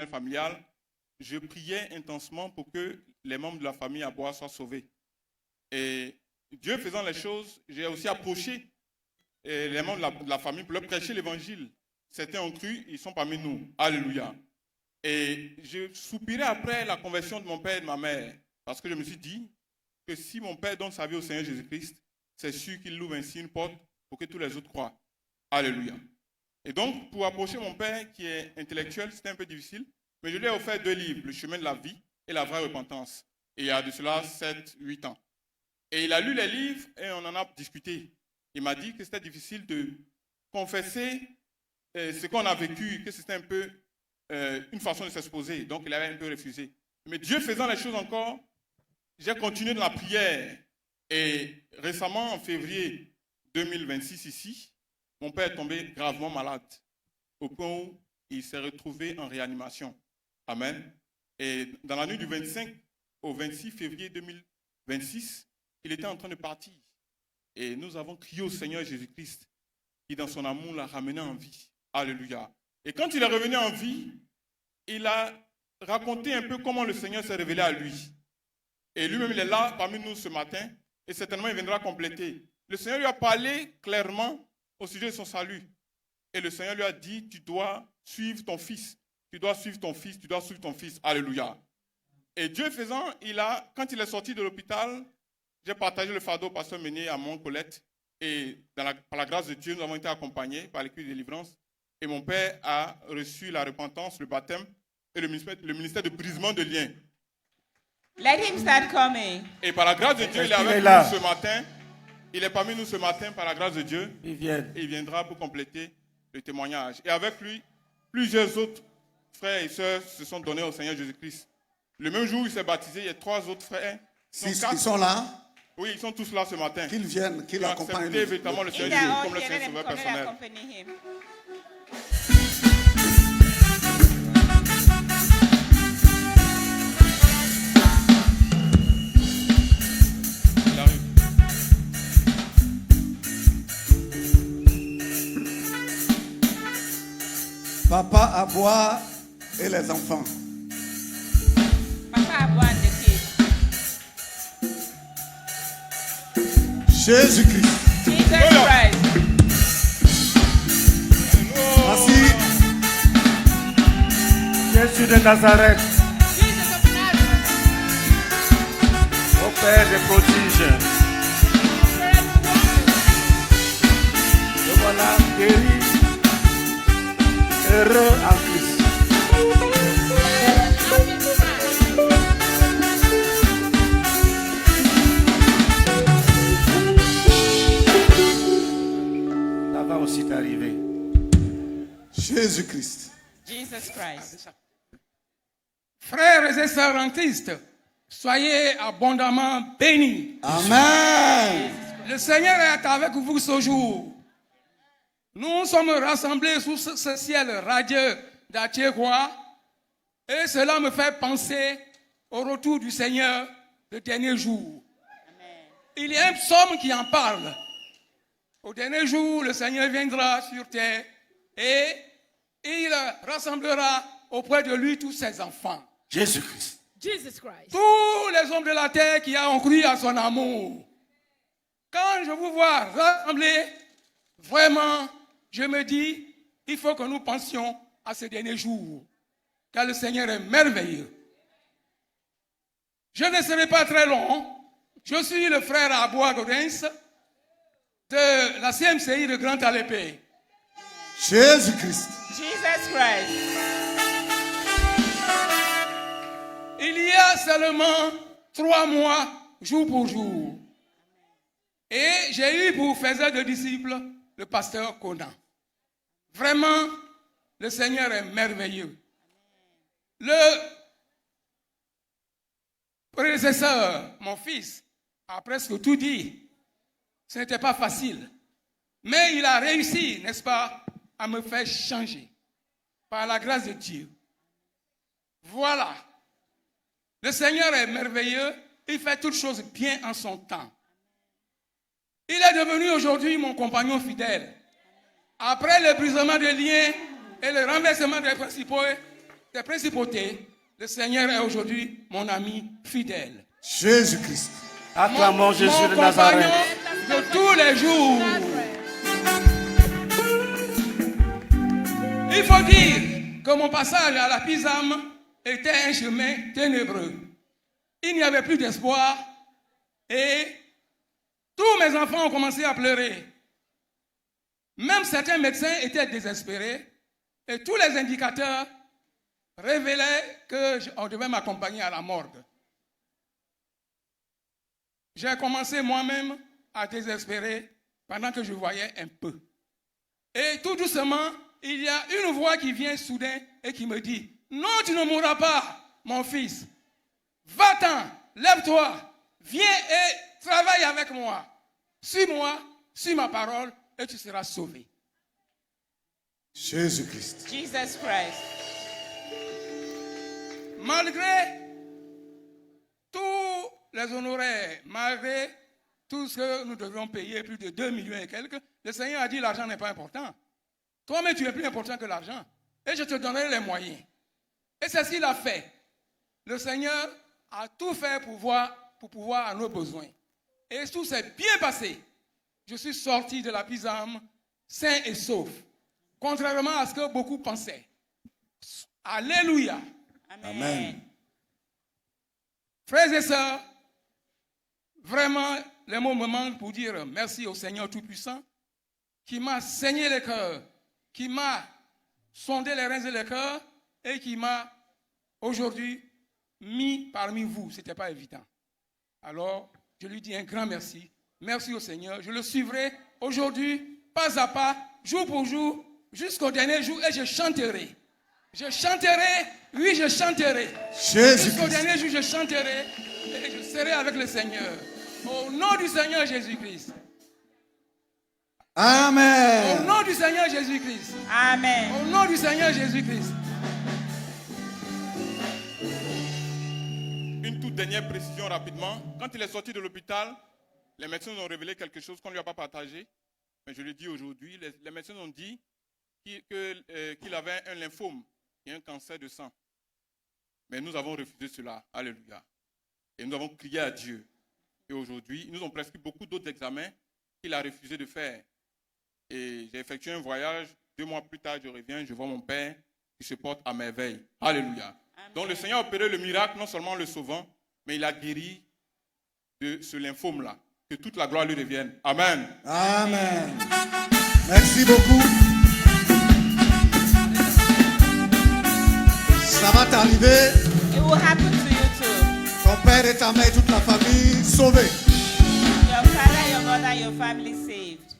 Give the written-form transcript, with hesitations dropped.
familiale, je priais intensement pour que les membres de la famille Aboua soient sauvés. Et Dieu faisant les choses, j'ai aussi approché les membres de la famille pour leur prêcher l'évangile. Certains ont cru, ils sont parmi nous. Alléluia. Et je soupirais après la conversion de mon père et de ma mère, parce que je me suis dit que si mon père donne sa vie au Seigneur Jésus-Christ, c'est sûr qu'il ouvre ainsi une porte pour que tous les autres croient. Alléluia. Et donc, pour approcher mon père, qui est intellectuel, c'était un peu difficile, mais je lui ai offert 2 livres, Le chemin de la vie et La vraie repentance. Et il y a de cela 7-8 ans. Et il a lu les livres et on en a discuté. Il m'a dit que c'était difficile de confesser ce qu'on a vécu, que c'était un peu une façon de s'exposer. Donc, il avait un peu refusé. Mais Dieu faisant les choses encore, j'ai continué dans la prière. Et récemment, en février 2026 ici, mon père est tombé gravement malade, au point où il s'est retrouvé en réanimation. Amen. Et dans la nuit du 25 au 26 février 2026, il était en train de partir. Et nous avons crié au Seigneur Jésus-Christ, qui dans son amour l'a ramené en vie. Alléluia. Et quand il est revenu en vie, il a raconté un peu comment le Seigneur s'est révélé à lui. Et lui-même, il est là parmi nous ce matin, et certainement il viendra compléter. Le Seigneur lui a parlé clairement au sujet de son salut. Et le Seigneur lui a dit, tu dois suivre ton fils. Tu dois suivre ton fils, tu dois suivre ton fils. Alléluia. Et Dieu faisant, quand il est sorti de l'hôpital, j'ai partagé le fardeau au pasteur Mené à Mont-Colette. Et par la grâce de Dieu, nous avons été accompagnés par l'équipe de délivrance. Et mon père a reçu la repentance, le baptême et le ministère de brisement de liens. Let him start coming. Et par la grâce de Dieu, il est avec nous ce matin. Il est parmi nous ce matin par la grâce de Dieu. Et il viendra pour compléter le témoignage. Et avec lui, plusieurs autres frères et sœurs se sont donnés au Seigneur Jésus-Christ. Le même jour où il s'est baptisé, il y a 3 autres frères. Ils sont là? Oui, ils sont tous là ce matin. Qu'ils viennent, qu'ils accompagnent. Évidemment le Seigneur Jésus comme le Seigneur Sauveur personnel. Papa Aboua et les enfants. Papa Aboua and the kids. Jésus-Christ. Jesus Christ. Merci. Jésus de Nazareth, Jesus of Nazareth. au Père des prodiges, le voilà guéri, heureux en Christ. Ça va aussi t'arriver. Jésus-Christ. Jesus Christ. Frères et sœurs en Christ, soyez abondamment bénis. Amen. Le Seigneur est avec vous ce jour. Nous sommes rassemblés sous ce ciel radieux d'Attiégois et cela me fait penser au retour du Seigneur le dernier jour. Il y a un psaume qui en parle. Au dernier jour, le Seigneur viendra sur terre et il rassemblera auprès de lui tous ses enfants. Jésus-Christ. Jesus Christ. Tous les hommes de la terre qui ont cru à son amour. Quand je vous vois rassemblés, vraiment, je me dis, il faut que nous pensions à ces derniers jours, car le Seigneur est merveilleux. Je ne serai pas très long. Je suis le frère Aboua Gaudens de la CMCI de Grand Alépé. Jésus-Christ. Jesus Christ. Il y a seulement 3 mois, jour pour jour. Et j'ai eu pour faiseur de disciples le pasteur Conan. Vraiment, le Seigneur est merveilleux. Le prédécesseur, mon fils, a presque tout dit. Ce n'était pas facile. Mais il a réussi, n'est-ce pas, à me faire changer. Par la grâce de Dieu. Voilà. Le Seigneur est merveilleux. Il fait toutes choses bien en son temps. Il est devenu aujourd'hui mon compagnon fidèle. Après le brisement des liens et le renversement des principaux des principautés, le Seigneur est aujourd'hui mon ami fidèle. Jésus-Christ. Acclamons Jésus Mon de compagnon Nazareth. de tous les jours. Il faut dire que mon passage à la Pisam était un chemin ténébreux. Il n'y avait plus d'espoir et tous mes enfants ont commencé à pleurer. Même certains médecins étaient désespérés et tous les indicateurs révélaient qu'on devait m'accompagner à la morgue. J'ai commencé moi-même à désespérer pendant que je voyais un peu. Et tout doucement, il y a une voix qui vient soudain et qui me dit, non, tu ne mourras pas, mon fils. Va-t'en, lève-toi, viens et travaille avec moi. Suis-moi, suis ma parole et tu seras sauvé. Jésus-Christ. Jesus Christ. Malgré tous les honoraires, malgré tout ce que nous devions payer, plus de 2 millions et quelques, le Seigneur a dit l'argent n'est pas important. Toi-même, tu es plus important que l'argent. Et je te donnerai les moyens. Et c'est ce qu'il a fait. Le Seigneur a tout fait pour pouvoir à nos besoins. Et tout s'est bien passé. Je suis sorti de la Pisam sain et sauf. Contrairement à ce que beaucoup pensaient. Alléluia. Amen. Frères et sœurs, vraiment, les mots me manquent pour dire merci au Seigneur Tout-Puissant qui m'a saigné le cœur, qui m'a sondé les reins et les cœurs et qui m'a aujourd'hui mis parmi vous. Ce n'était pas évident. Alors, je lui dis un grand merci. Merci au Seigneur. Je le suivrai aujourd'hui, pas à pas, jour pour jour, jusqu'au dernier jour et je chanterai. Je chanterai, oui, je chanterai. Jusqu'au Jésus-Christ. dernier jour, je chanterai et je serai avec le Seigneur. Au nom du Seigneur Jésus-Christ. Au Amen. nom du Seigneur Jésus-Christ. Amen. Au nom du Seigneur Jésus-Christ. Une toute dernière précision rapidement. Quand il est sorti de l'hôpital, les médecins nous ont révélé quelque chose qu'on ne lui a pas partagé. Mais je le dis aujourd'hui, les médecins ont dit qu'il avait un lymphome et un cancer de sang. Mais nous avons refusé cela. Alléluia. Et nous avons crié à Dieu. Et aujourd'hui, ils nous ont prescrit beaucoup d'autres examens qu'il a refusé de faire. Et j'ai effectué un voyage. 2 mois plus tard, je reviens, je vois mon père qui se porte à merveille. Alléluia. Amen. Donc le Seigneur a opéré le miracle, non seulement en le sauvant, mais il a guéri de ce lymphome-là. Que toute la gloire lui revienne. Amen. Amen. Merci beaucoup. Ça va t'arriver. It will happen to you too. Ton père et ta mère et toute la famille sauvés. Your father, your mother, your family saved.